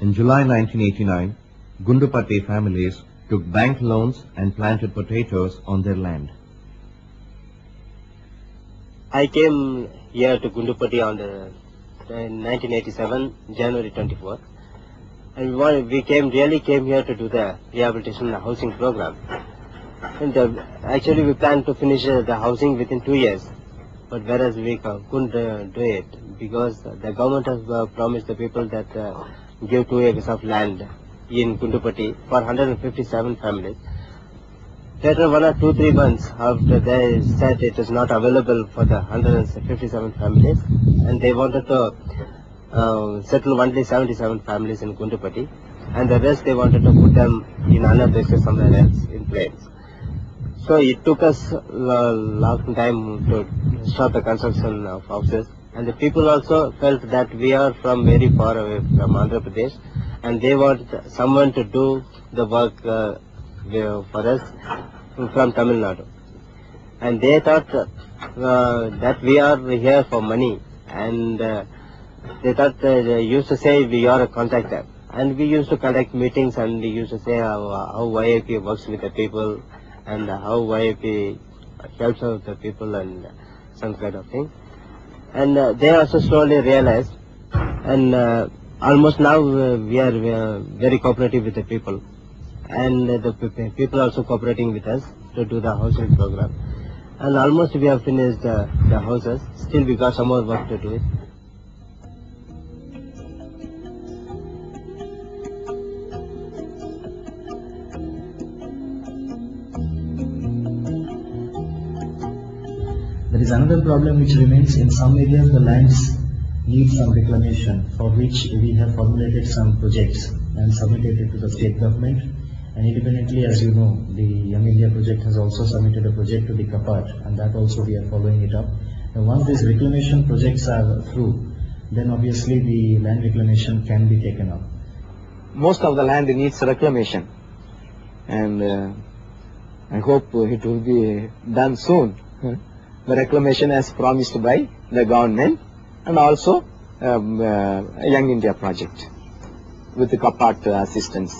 In July 1989, Gundupatti families took bank loans and planted potatoes on their land. I came here to Gundupatti on in 1987, January 24, and we really came here to do the rehabilitation housing program. And actually we planned to finish the housing within 2 years, but whereas we couldn't do it because the government has promised the people that give 2 acres of land in Gundupatti for 157 families. Later 1 or 2-3 months after they said it is not available for the 157 families, and they wanted to settle only 77 families in Gundupatti, and the rest they wanted to put them in another places somewhere else in plains. So it took us a long time to start the construction of houses, and the people also felt that we are from very far away from Andhra Pradesh, and they want someone to do the work for us from Tamil Nadu. And they thought that we are here for money, and they thought they used to say we are a contractor, and we used to conduct meetings and we used to say how YIP works with the people and how YIP helps out the people and some kind of thing. And they also slowly realized, and almost now we are very cooperative with the people, and the people also cooperating with us to do the housing program. And almost we have finished the houses. Still we got some more work to do it. There is another problem which remains. In some areas the lands need some reclamation, for which we have formulated some projects and submitted it to the state government. And independently, as you know, the Young India project has also submitted a project to the CAPAT, and that also we are following it up. And once these reclamation projects are through, then obviously the land reclamation can be taken up. Most of the land needs reclamation, and I hope it will be done soon. The reclamation as promised by the government, and also Young India project with the CAPAT assistance.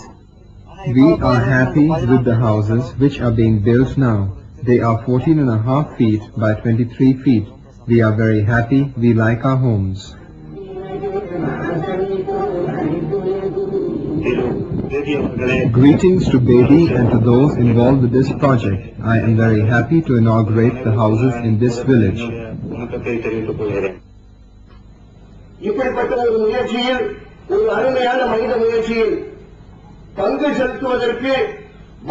We are happy with the houses which are being built now. They are 14.5 feet by 23 feet. We are very happy. We like our homes. Greetings to Baby and to those involved with this project. I am very happy to inaugurate the houses in this village.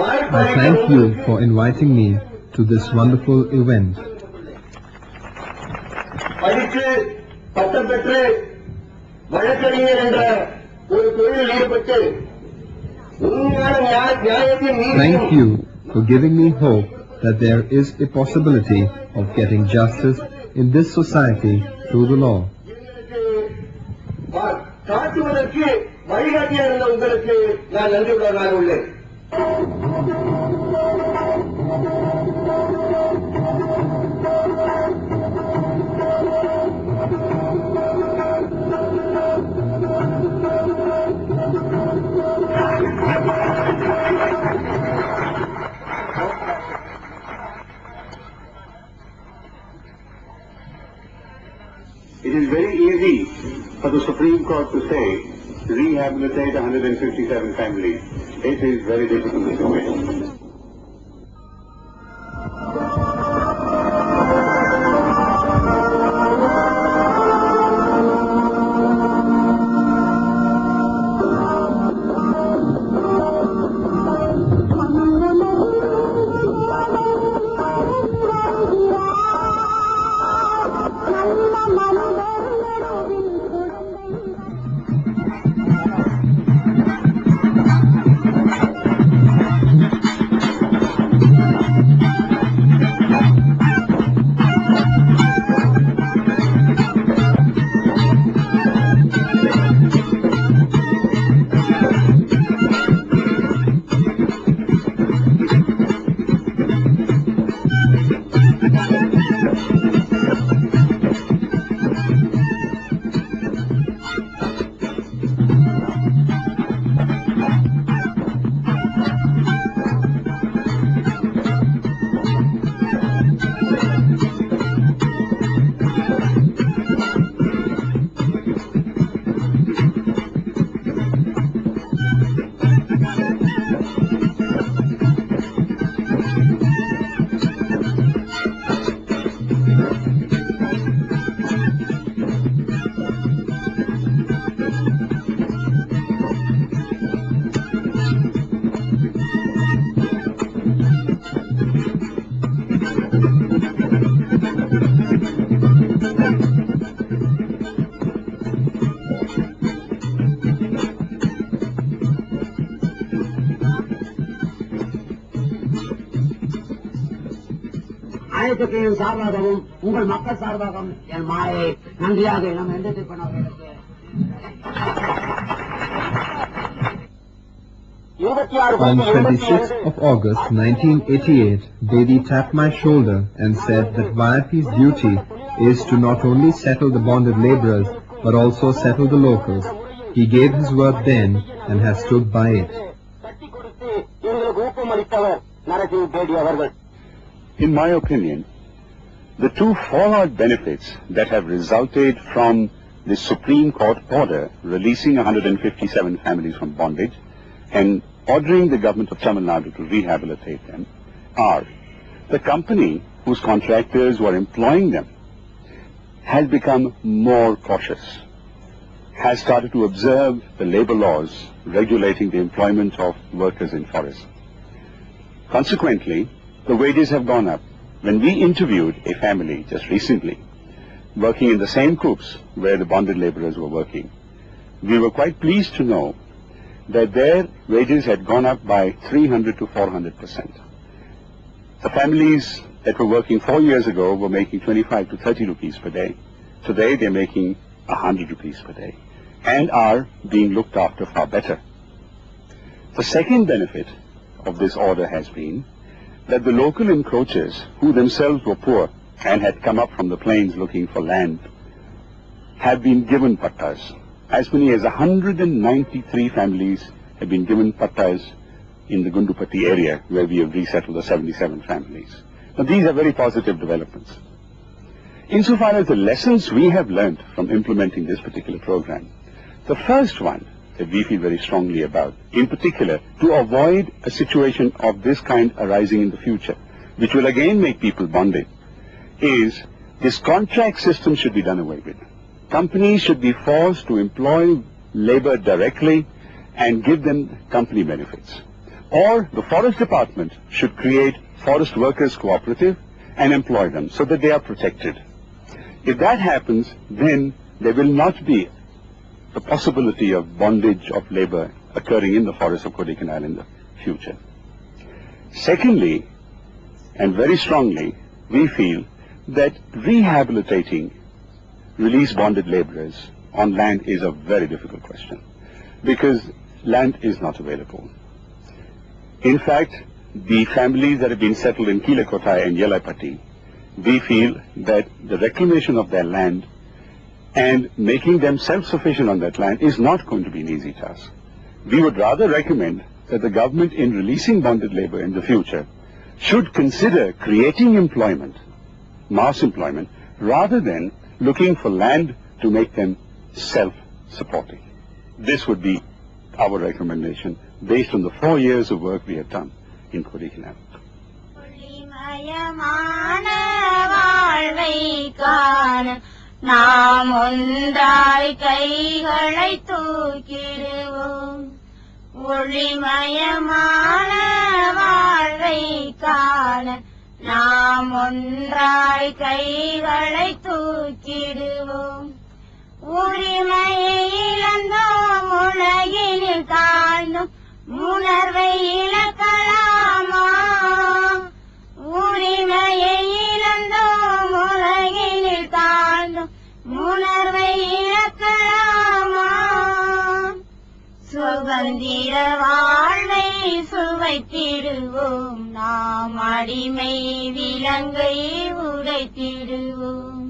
I thank you for inviting me to this wonderful event. Thank you for giving me hope that there is a possibility of getting justice in this society through the law. It is very easy for the Supreme Court to say, rehabilitate 157 families. It is very difficult situation. அனைத்துக்கையும் சார்பாகவும் உங்கள் மக்கள் சார்பாகவும் என் மாயை நன்றியாக நாம் எந்த பண்ணவர்களுக்கு On 26th of August 1988, Bedi tapped my shoulder and said that VIP's duty is to not only settle the bonded laborers but also settle the locals. He gave his word then and has stood by it. In my opinion, the two fallout benefits that have resulted from the Supreme Court order releasing 157 families from bondage and ordering the government of Tamil Nadu to rehabilitate them are the company whose contractors were employing them has become more cautious, has started to observe the labor laws regulating the employment of workers in forests. Consequently, the wages have gone up. When we interviewed a family just recently, working in the same coops where the bonded laborers were working, we were quite pleased to know that their wages had gone up by 300 to 400%. The families that were working 4 years ago were making 25 to 30 rupees per day. Today they're making 100 rupees per day and are being looked after far better. The second benefit of this order has been that the local encroachers, who themselves were poor and had come up from the plains looking for land, have been given pattas. As many as 193 families have been given pattas in the Gundupatti area where we have resettled the 77 families. Now these are very positive developments. Insofar as the lessons we have learnt from implementing this particular program, the first one that we feel very strongly about, in particular to avoid a situation of this kind arising in the future, which will again make people bonded, is this contract system should be done away with. Companies should be forced to employ labor directly and give them company benefits. Or the forest department should create forest workers cooperative and employ them so that they are protected. If that happens, then there will not be the possibility of bondage of labor occurring in the forests of Kodaikanal in the future. Secondly, and very strongly, we feel that rehabilitating release bonded laborers on land is a very difficult question because land is not available. In fact, the families that have been settled in Kilakotai and Yelaipatti, we feel that the reclamation of their land and making them self-sufficient on that land is not going to be an easy task. We would rather recommend that the government, in releasing bonded labor in the future, should consider creating employment, mass employment, rather than looking for land to make them self-supporting. This would be our recommendation based on the 4 years of work we have done in Kodaikanal. நாம் ஒன்றாய் கைகளை தூக்கிடுவோம் ஒளிமயமான வாழ்வை காண நாம் ஒன்றாய் கைகளை தூக்கிடுவோம் உரிமையை இழந்தோம் உலகினில் தாழ்ந்தோம் உணர்வை இழக்கலாமா உரிமையை இழந்தோம் உலகினில் தாழ்ந்தோம் உணர்வை இழக்கலாமா சுதந்திர வாழ்வை சுவைத்திடுவோம் நாம் அடிமை விலங்கை உடைத்திடுவோம்